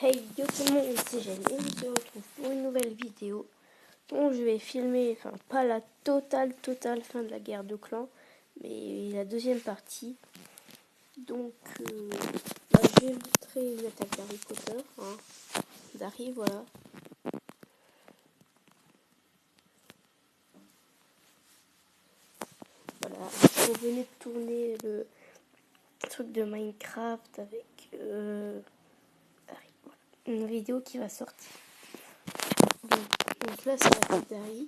Hey yo tout le monde, c'est Jen et on se retrouve pour une nouvelle vidéo dont je vais filmer, enfin pas la totale fin de la guerre de clans, mais la deuxième partie. Donc je vais vous montrer une attaque d'Harry Potter, d'Harry, voilà. Voilà, on venait de tourner le truc de Minecraft avec Harry, voilà. Une vidéo qui va sortir. Donc là c'est l'attaque d'Harry.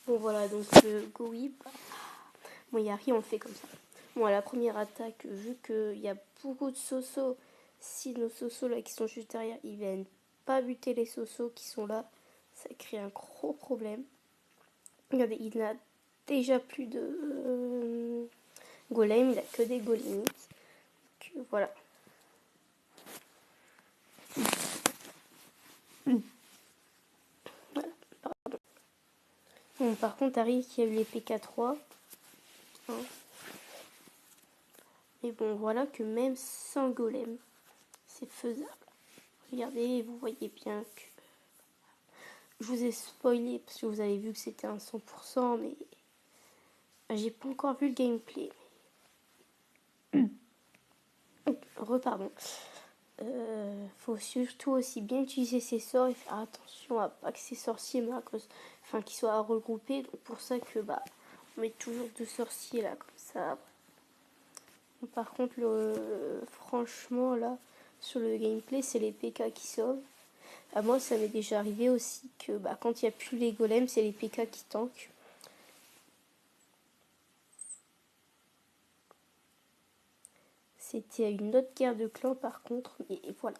Bon voilà, donc le Gowi, bon Harry on le fait comme ça. Bon à la première attaque, vu qu'il y a beaucoup de Sosos, si nos Sosos là qui sont juste derrière, ils viennent pas buter les Sosos qui sont là, ça crée un gros problème. Regardez, il n'a déjà plus de golem, il a que des golemites. Donc voilà. Voilà, pardon. Bon, par contre, Harry qui a eu les PK3. Mais bon, voilà que même sans golem, c'est faisable. Regardez, vous voyez bien que... Je vous ai spoilé parce que vous avez vu que c'était un 100%, mais j'ai pas encore vu le gameplay. Pardon. Faut surtout aussi bien utiliser ses sorts et faire attention à pas que ces sorciers enfin qu'ils soient regroupés. Donc pour ça que on met toujours 2 sorciers là comme ça. Par contre franchement là sur le gameplay c'est les PK qui sauvent. À moi ça m'est déjà arrivé aussi que quand il n'y a plus les golems c'est les PK qui tankent. C'était une autre guerre de clans par contre, mais voilà.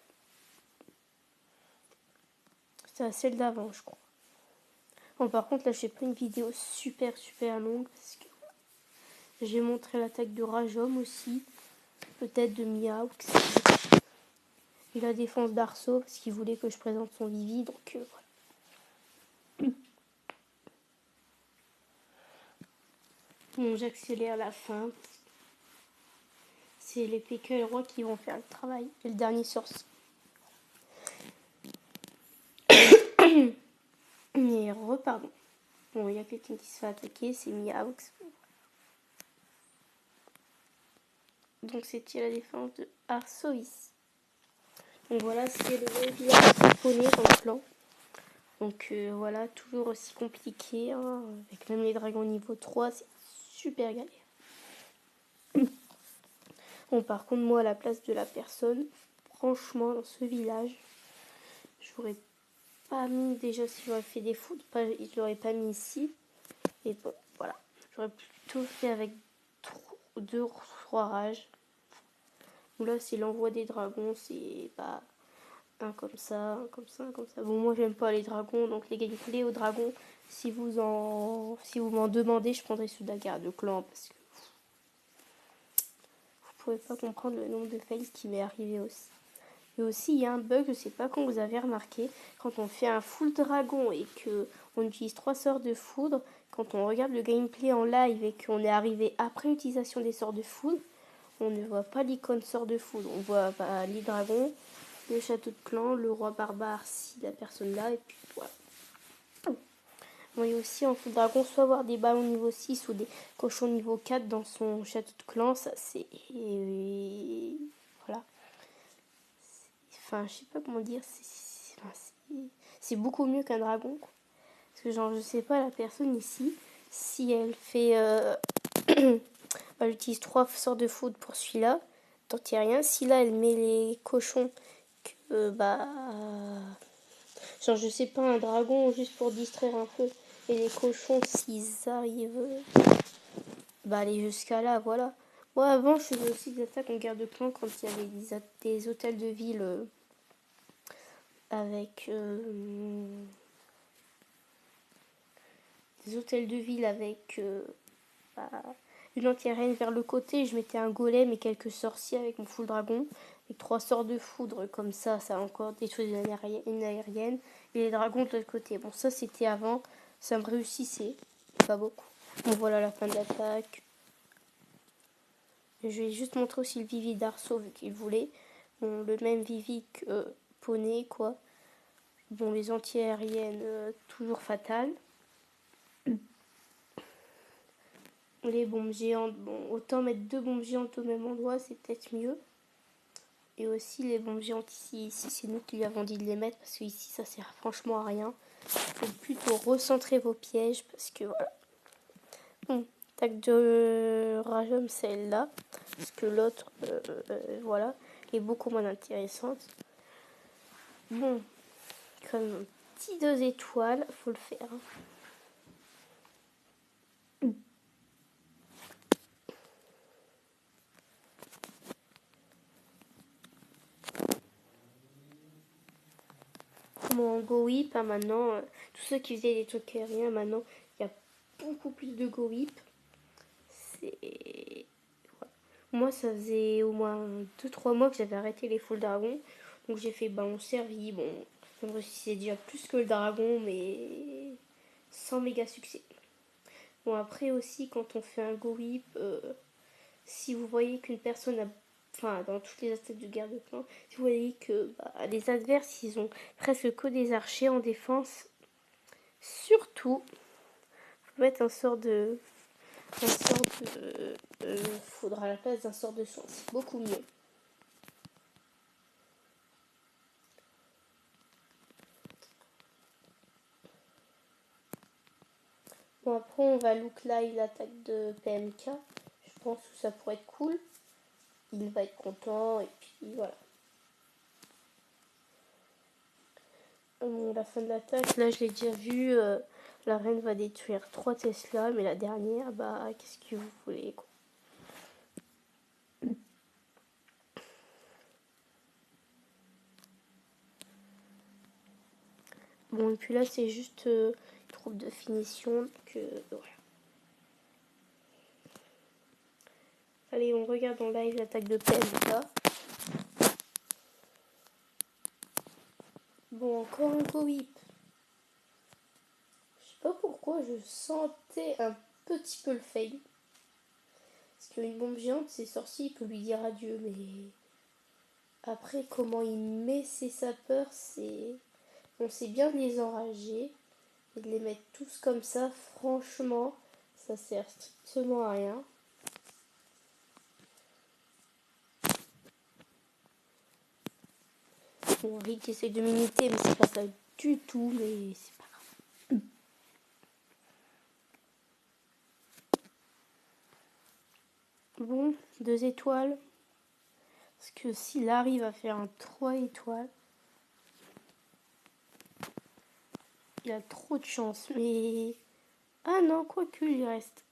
C'était celle d'avant je crois. Bon par contre là j'ai pris une vidéo super longue parce que j'ai montré l'attaque de Rajom aussi, peut-être de Miaoux et la défense d'Arceau parce qu'il voulait que je présente son Vivi, donc voilà. Bon j'accélère la fin. C'est les PK et le roi qui vont faire le travail. Et le dernier sorcier. Mais pardon. Bon, il y a quelqu'un qui se fait attaquer, c'est Miaoux. Donc c'était la défense de Arceau ici. Donc voilà, c'est le village japonais dans le plan. Donc voilà, toujours aussi compliqué. Avec même les dragons niveau 3, c'est super galère. Bon, par contre, moi, à la place de la personne, franchement, dans ce village, j'aurais pas mis, déjà, si j'aurais fait des foudres, je l'aurais pas mis ici. Et bon, voilà. J'aurais plutôt fait avec 2 ou 3 rages. Donc là, c'est l'envoi des dragons, c'est un comme ça, un comme ça, un comme ça. Bon, moi, j'aime pas les dragons, donc les gameplays aux dragons, si vous m'en demandez, je prendrai ceux de la guerre de clan, parce que vous pouvez pas comprendre le nombre de fails qui m'est arrivé aussi. Et aussi, il y a un bug, je sais pas quand vous avez remarqué, quand on fait un full dragon et que on utilise 3 sorts de foudre, quand on regarde le gameplay en live et qu'on est arrivé après l'utilisation des sorts de foudre, on ne voit pas l'icône sort de foudre. On voit les dragons, le château de clan, le roi barbare si la personne là, et puis voilà. On va aussi en full dragon soit avoir des ballons niveau 6 ou des cochons niveau 4 dans son château de clan, ça c'est... Voilà. Enfin, je sais pas comment dire, c'est beaucoup mieux qu'un dragon. Parce que genre, je sais pas, la personne ici, si elle fait... j'utilise 3 sorts de foudre pour celui-là, tant qu'il n'y a rien. Si là, elle met les cochons, genre, je sais pas, un dragon juste pour distraire un peu. Et les cochons, s'ils arrivent, aller jusqu'à là, voilà. Moi, avant, je faisais aussi des attaques en guerre de clan quand il y avait des hôtels de ville avec... des hôtels de ville avec... une anti-aérienne vers le côté, je mettais un golem et quelques sorciers avec mon full dragon. Avec 3 sorts de foudre, comme ça a encore détruit une aérienne. Et les dragons de l'autre côté. Bon, ça c'était avant, ça me réussissait, pas beaucoup. Bon, voilà la fin de l'attaque. Je vais juste montrer aussi le Vivi d'Arceau vu qu'il voulait. Bon, le même Vivi que Poney, quoi. Bon, les anti-aériennes, toujours fatales. Les bombes géantes, bon, autant mettre 2 bombes géantes au même endroit, c'est peut-être mieux. Et aussi les bombes géantes ici c'est nous qui lui avons dit de les mettre parce que ici ça sert franchement à rien. Il faut plutôt recentrer vos pièges parce que voilà. Bon, attaque de Rajum, celle-là, parce que l'autre, voilà, est beaucoup moins intéressante. Bon, comme un petit 2 étoiles, faut le faire. Bon, Go Whip, hein, maintenant, tous ceux qui faisaient des trucs aériens, maintenant, il y a beaucoup plus de Go Whip. C'est... Voilà. Moi, ça faisait au moins 2-3 mois que j'avais arrêté les full dragons. Donc j'ai fait, on servit, bon, c'est déjà plus que le dragon, mais sans méga succès. Bon, après aussi, quand on fait un Go Whip, si vous voyez qu'une personne a... Enfin, dans toutes les attaques de guerre de clan, si vous voyez que les adverses, ils ont presque que des archers en défense, surtout, faut mettre un sort de... faudra à la place d'un sort de soin, c'est beaucoup mieux. Bon, après, on va look live l'attaque de PMK. Je pense que ça pourrait être cool. Il va être content, et puis voilà. Bon, la fin de l'attaque, là, je l'ai déjà vu. La reine va détruire 3 Tesla, mais la dernière, qu'est-ce que vous voulez, quoi. Bon, et puis là, c'est juste troupe de finition. Voilà. Allez, on regarde en live l'attaque de PMK. Bon, encore un Go Whip. Je sais pas pourquoi je sentais un petit peu le fail. Parce qu'une bombe géante, c'est sorcier, il peut lui dire adieu, mais... Après, comment il met ses sapeurs, c'est... On sait bien de les enrager. Et de les mettre tous comme ça, franchement, ça sert strictement à rien. Bon, Rick essaie de m'imiter, mais c'est pas ça du tout, mais c'est pas grave. Bon, 2 étoiles. Parce que s'il arrive à faire un 3 étoiles, il a trop de chance. Mais... Ah non, quoique, il reste.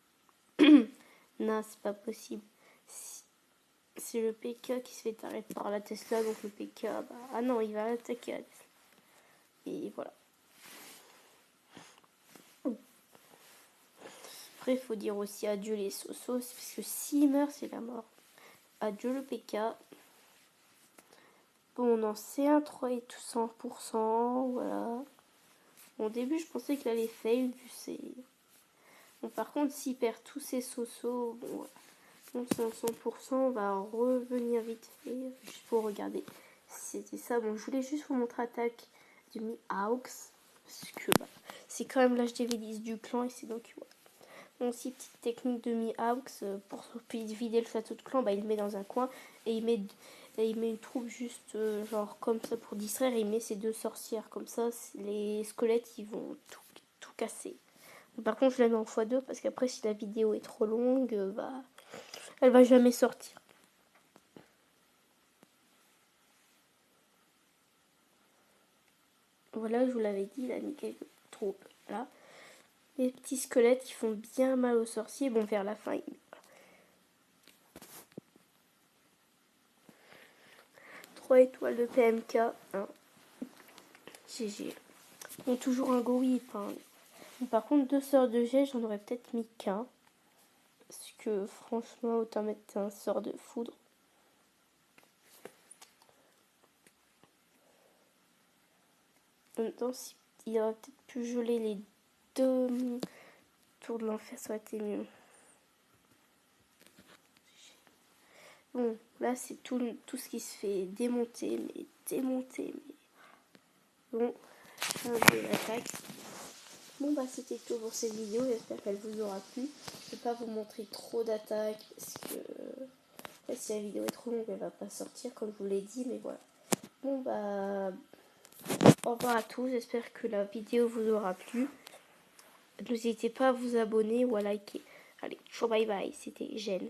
Non, c'est pas possible. C'est le PK qui se fait arrêter par la Tesla, donc le PK, ah non, il va attaquer la Tesla. Et voilà. Après, il faut dire aussi adieu les Sosos, parce que s'il meurt, c'est la mort. Adieu le PK. Bon, on en sait un 3 et tout 100%, voilà. Bon, au début, je pensais qu'il allait fail, vu c'est... Bon, par contre, s'il perd tous ses Sosos, bon, voilà. Donc, c'est 100%, on va revenir vite fait, juste pour regarder. C'était ça. Bon, je voulais juste vous montrer l'attaque de Mi-Aux, parce que c'est quand même l'HDV10 du clan, et c'est donc... Ouais. Bon, aussi, petite technique de Mi-Aux, pour vider le château de clan, il le met dans un coin, et il met une troupe juste, genre, comme ça, pour distraire, et il met ses 2 sorcières, comme ça, les squelettes, ils vont tout casser. Par contre, je la mets en x2, parce qu'après, si la vidéo est trop longue, elle va jamais sortir. Voilà, je vous l'avais dit, il a mis quelques troupes. Là. Les petits squelettes qui font bien mal aux sorciers, bon, vers la fin. 3 étoiles de PMK. Hein. GG. Bon, toujours un Go Whip. Hein. Par contre, 2 sorts de jet, j'en aurais peut-être mis qu'un. Parce que franchement, autant mettre un sort de foudre. En même temps, il aurait peut-être pu geler les 2 tour de l'enfer, ça aurait été mieux. Bon, là c'est tout ce qui se fait démonter, mais démonter, mais... Bon, je l'attaque. Bon bah c'était tout pour cette vidéo, j'espère qu'elle vous aura plu. Je vais pas vous montrer trop d'attaques, parce que si la vidéo est trop longue, elle va pas sortir, comme je vous l'ai dit, mais voilà. Bon bah, au revoir à tous, j'espère que la vidéo vous aura plu. N'hésitez pas à vous abonner ou à liker. Allez, ciao, bye bye, c'était Jen.